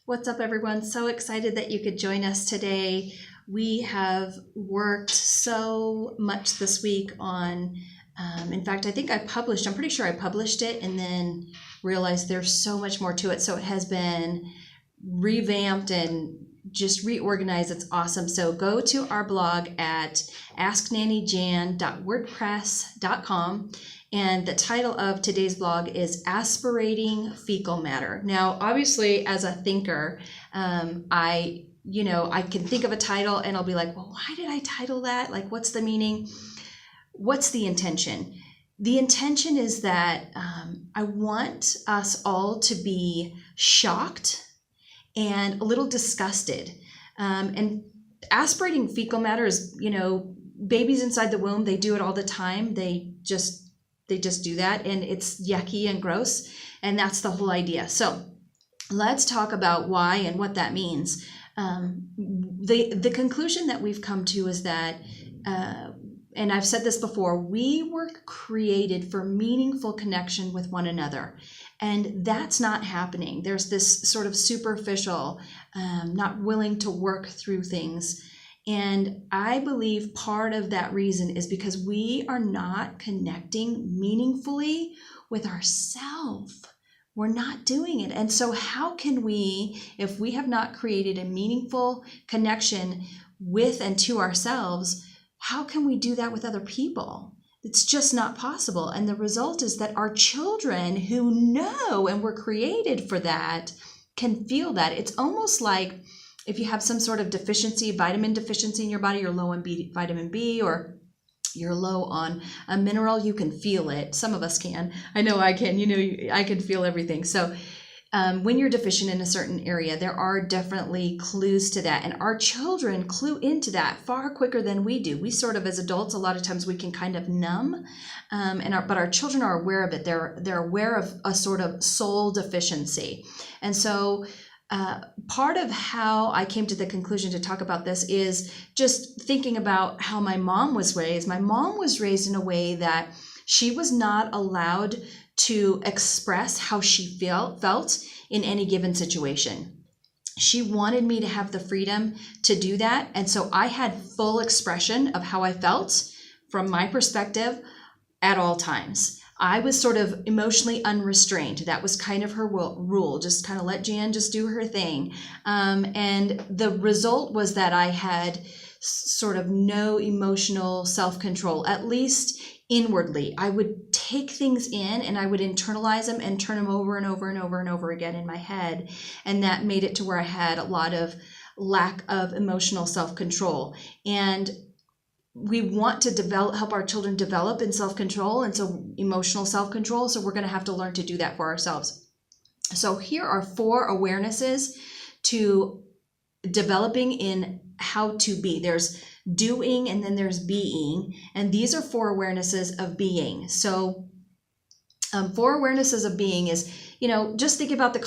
What's up, everyone? So excited that you could join us today. We have worked so much this week on, in fact, I'm pretty sure I published it and then realized there's so much more to it. So it has been revamped and just reorganized. It's awesome. So go to our blog at asknannyjan.wordpress.com. And the title of today's blog is Aspirating Fecal Matter. Now, obviously, as a thinker, I can think of a title and I'll be like, well, why did I title that? Like, what's the meaning? What's the intention? The intention is that I want us all to be shocked and a little disgusted. And aspirating fecal matter is, babies inside the womb, they do it all the time. They just do that, and it's yucky and gross, and that's the whole idea. So let's talk about why and what that means. The conclusion that we've come to is that, and I've said this before, we were created for meaningful connection with one another, and that's not happening. There's this sort of superficial, not willing to work through things. And I believe part of that reason is because we are not connecting meaningfully with ourselves. We're not doing it. And so how can we, if we have not created a meaningful connection with and to ourselves, how can we do that with other people? It's just not possible. And the result is that our children who know and were created for that can feel that. It's almost like if you have some sort of deficiency, vitamin deficiency in your body, you're low on vitamin B, or you're low on a mineral, you can feel it. Some of us can. I know I can. I can feel everything. So when you're deficient in a certain area, there are definitely clues to that. And our children clue into that far quicker than we do. We sort of, as adults, a lot of times we can kind of numb, but our children are aware of it. They're aware of a sort of soul deficiency. And so part of how I came to the conclusion to talk about this is just thinking about how my mom was raised. My mom was raised in a way that she was not allowed to express how she felt in any given situation. She wanted me to have the freedom to do that. And so I had full expression of how I felt from my perspective at all times. I was sort of emotionally unrestrained. That was kind of her rule, just kind of let Jan just do her thing. And the result was that I had sort of no emotional self-control, at least inwardly. I would take things in and I would internalize them and turn them over and over and over and over again in my head. And that made it to where I had a lot of lack of emotional self-control. And we want to help our children develop in self-control, and so emotional self-control. So we're going to have to learn to do that for ourselves. So here are 4 awarenesses to developing in how to be. There's doing and then there's being. And these are 4 awarenesses of being. So 4 awarenesses of being is, just think about the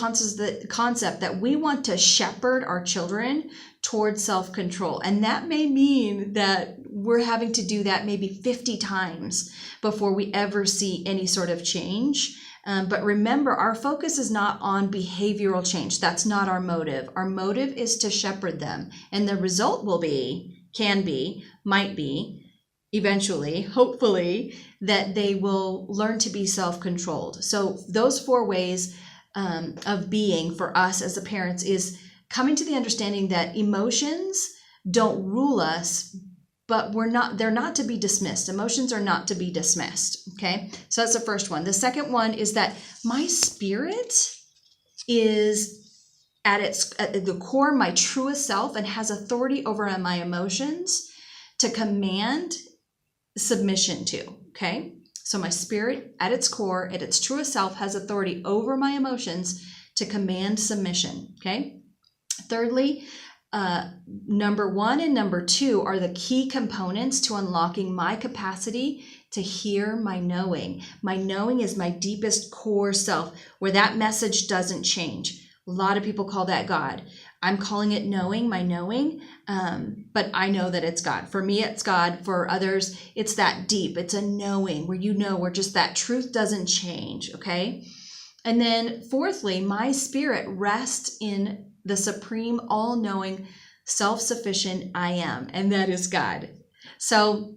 concept that we want to shepherd our children towards self-control. And that may mean that we're having to do that maybe 50 times before we ever see any sort of change. But remember, our focus is not on behavioral change. That's not our motive. Our motive is to shepherd them. And the result might be, eventually, hopefully, that they will learn to be self-controlled. So those 4 ways of being for us as the parents is coming to the understanding that emotions don't rule us, but they're not to be dismissed. Emotions are not to be dismissed. Okay. So that's the first one. The second one is that my spirit is at the core, my truest self, and has authority over my emotions to command submission to. Okay. So my spirit at its core, at its truest self, has authority over my emotions to command submission. Okay. Thirdly, number 1 and number 2 are the key components to unlocking my capacity to hear my knowing. My knowing is my deepest core self, where that message doesn't change. A lot of people call that God. I'm calling it knowing, my knowing, but I know that it's God. For me, it's God. For others, it's that deep. It's a knowing where where just that truth doesn't change, okay? And then fourthly, my spirit rests in the supreme, all-knowing, self-sufficient I am, and that is God. So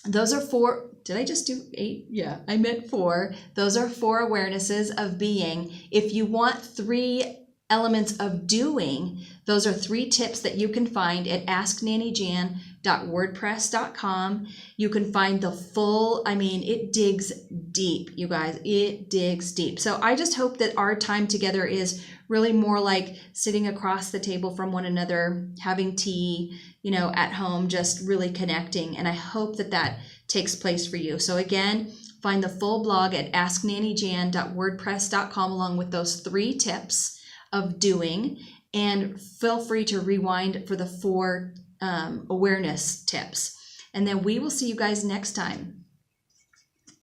those are 4. Did I just do 8? Yeah, I meant 4. Those are 4 awarenesses of being. If you want 3 elements of doing, those are 3 tips that you can find at asknannyjan.wordpress.com. You can find the full, it digs deep, you guys. It digs deep. So I just hope that our time together is really more like sitting across the table from one another, having tea, at home, just really connecting. And I hope that that takes place for you. So again, find the full blog at asknannyjan.wordpress.com along with those 3 tips of doing, and feel free to rewind for the 4 awareness tips. And then we will see you guys next time.